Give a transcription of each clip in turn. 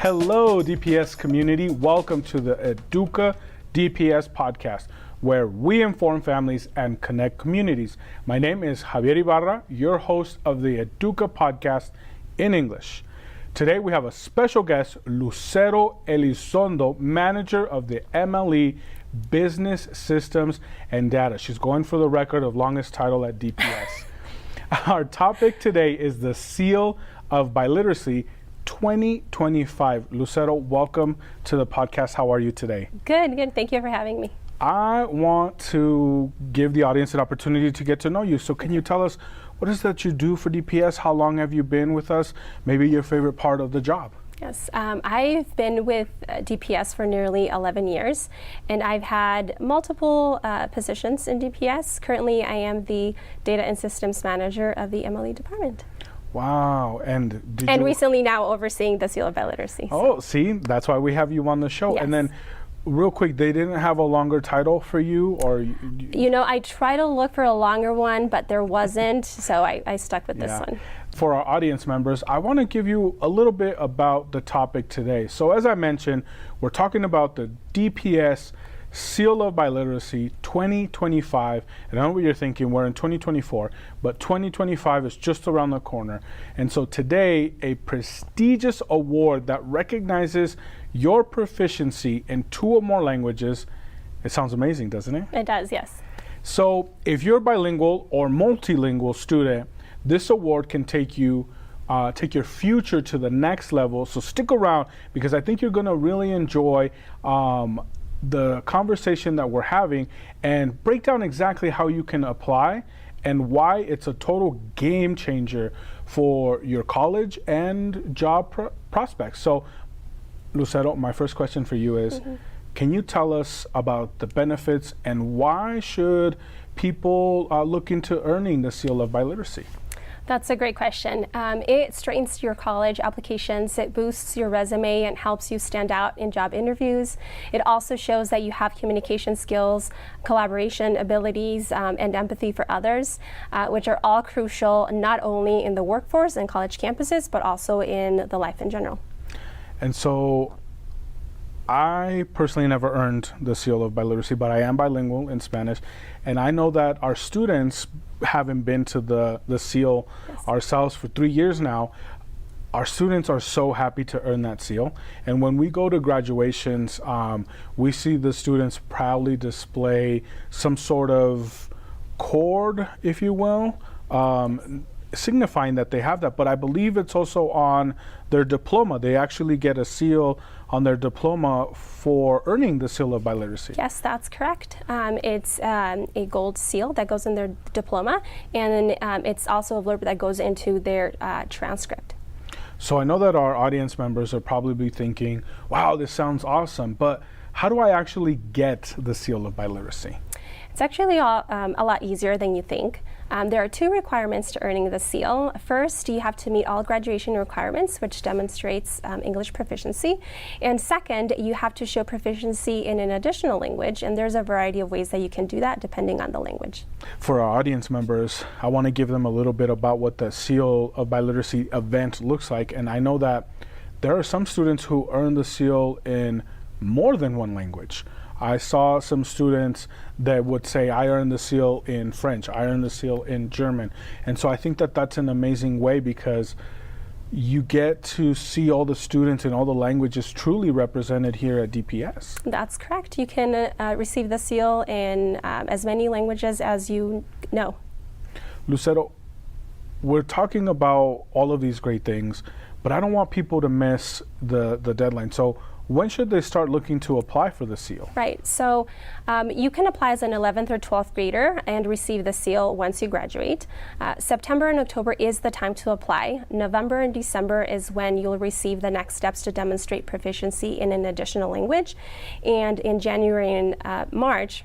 Hello, DPS community. Welcome to the EDUCA DPS Podcast, where we inform families and connect communities. My name is Javier Ibarra, your host of the EDUCA Podcast in English. Today we have a special guest, Lucero Elizondo, manager of the MLE Business Systems and Data. She's going for the record of longest title at DPS. Our topic today is the Seal of Biliteracy 2025. Lucero, welcome to the podcast. How are you today? Good. Thank you for having me. I want to give the audience an opportunity to get to know you. So can you tell us what is that you do for DPS? How long have you been with us? Maybe your favorite part of the job? Yes, I've been with DPS for nearly 11 years, and I've had multiple positions in DPS. Currently, I am the Data and Systems Manager of the MLE department. Wow, and recently now overseeing the Seal of Biliteracy. Oh, see, that's why we have you on the show. Yes. And then, real quick, they didn't have a longer title for you, or? You know, I try to look for a longer one, but there wasn't, so I stuck with this one. For our audience members, I want to give you a little bit about the topic today. So as I mentioned, we're talking about the DPS Seal of Biliteracy 2025. And I know what you're thinking, we're in 2024, but 2025 is just around the corner. And so today, a prestigious award that recognizes your proficiency in 2 or more languages. It sounds amazing, doesn't it? It does, yes. So if you're a bilingual or multilingual student, this award can take your future to the next level. So stick around, because I think you're going to really enjoy the conversation that we're having and break down exactly how you can apply and why it's a total game changer for your college and job prospects. So, Lucero, my first question for you is, can you tell us about the benefits and why should people look into earning the Seal of Biliteracy? That's a great question. It strengthens your college applications, it boosts your resume and helps you stand out in job interviews. It also shows that you have communication skills, collaboration abilities, and empathy for others, which are all crucial not only in the workforce and college campuses, but also in the life in general. And so I personally never earned the Seal of Biliteracy, but I am bilingual in Spanish, and I know that our students, having been to the seal ourselves for 3 years now, our students are so happy to earn that seal. And when we go to graduations, we see the students proudly display some sort of cord, if you will, signifying that they have that. But I believe it's also on their diploma. They actually get a seal on their diploma for earning the Seal of Biliteracy. Yes, that's correct. It's a gold seal that goes in their diploma, and it's also a blurb that goes into their transcript. So I know that our audience members are probably thinking, wow, this sounds awesome, but how do I actually get the Seal of Biliteracy? It's actually a lot easier than you think. There are 2 requirements to earning the seal. First, you have to meet all graduation requirements, which demonstrates English proficiency. And second, you have to show proficiency in an additional language, and there's a variety of ways that you can do that depending on the language. For our audience members, I want to give them a little bit about what the Seal of Biliteracy event looks like. And I know that there are some students who earn the seal in more than 1 language. I saw some students that would say, I earned the seal in French, I earned the seal in German. And so I think that that's an amazing way, because you get to see all the students in all the languages truly represented here at DPS. That's correct. You can receive the seal in as many languages as you know. Lucero, we're talking about all of these great things, but I don't want people to miss the deadline. So when should they start looking to apply for the seal? Right, so you can apply as an 11th or 12th grader and receive the seal once you graduate. September and October is the time to apply. November and December is when you'll receive the next steps to demonstrate proficiency in an additional language. And in January and March,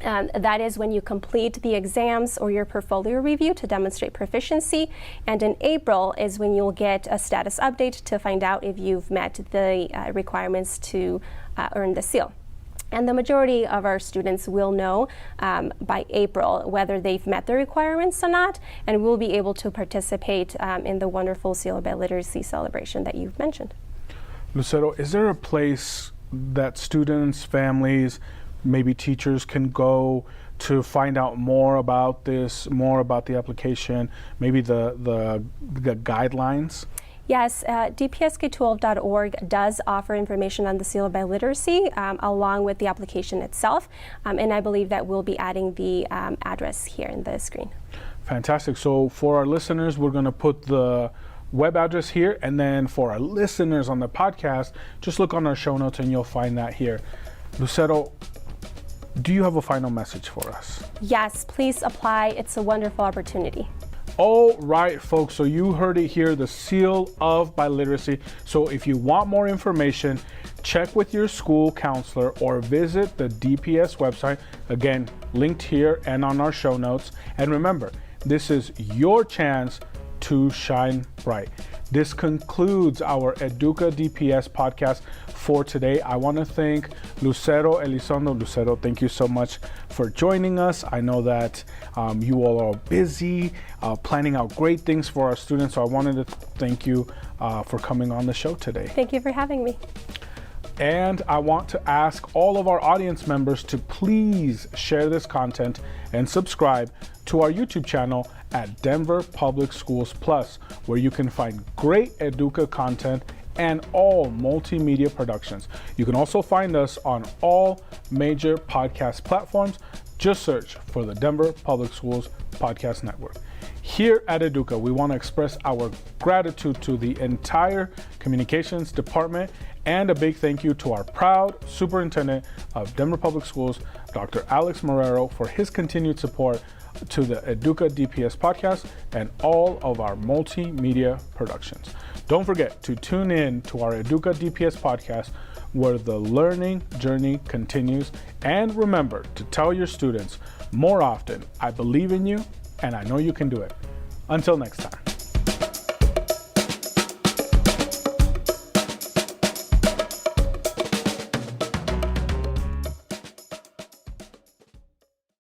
that is when you complete the exams or your portfolio review to demonstrate proficiency. And in April is when you'll get a status update to find out if you've met the requirements to earn the seal. And the majority of our students will know by April whether they've met the requirements or not, and will be able to participate in the wonderful Seal of Biliteracy celebration that you've mentioned. Lucero, is there a place that students, families, maybe teachers can go to find out more about this, more about the application, maybe the guidelines? Yes, dpsk12.org does offer information on the Seal of Biliteracy along with the application itself, and I believe that we'll be adding the address here in the screen. Fantastic. So for our listeners, we're going to put the web address here, and then for our listeners on the podcast, just look on our show notes and you'll find that here. Lucero, do you have a final message for us? Yes, please apply. It's a wonderful opportunity. All right, folks, so you heard it here, the Seal of Biliteracy. So if you want more information, check with your school counselor or visit the DPS website. Again, linked here and on our show notes. And remember, this is your chance to shine bright. This concludes our EDUCA DPS podcast for today. I want to thank Lucero Elizondo. Lucero, thank you so much for joining us. I know that you all are busy planning out great things for our students, so I wanted to thank you for coming on the show today. Thank you for having me. And I want to ask all of our audience members to please share this content and subscribe to our YouTube channel at Denver Public Schools Plus, where you can find great EDUCA content and all multimedia productions. You can also find us on all major podcast platforms. Just search for the Denver Public Schools Podcast Network. Here at EDUCA, we want to express our gratitude to the entire communications department, and a big thank you to our proud superintendent of Denver Public Schools, Dr. Alex Marrero, for his continued support to the EDUCA DPS podcast and all of our multimedia productions. Don't forget to tune in to our EDUCA DPS podcast, where the learning journey continues. And remember to tell your students more often, I believe in you and I know you can do it. Until next time.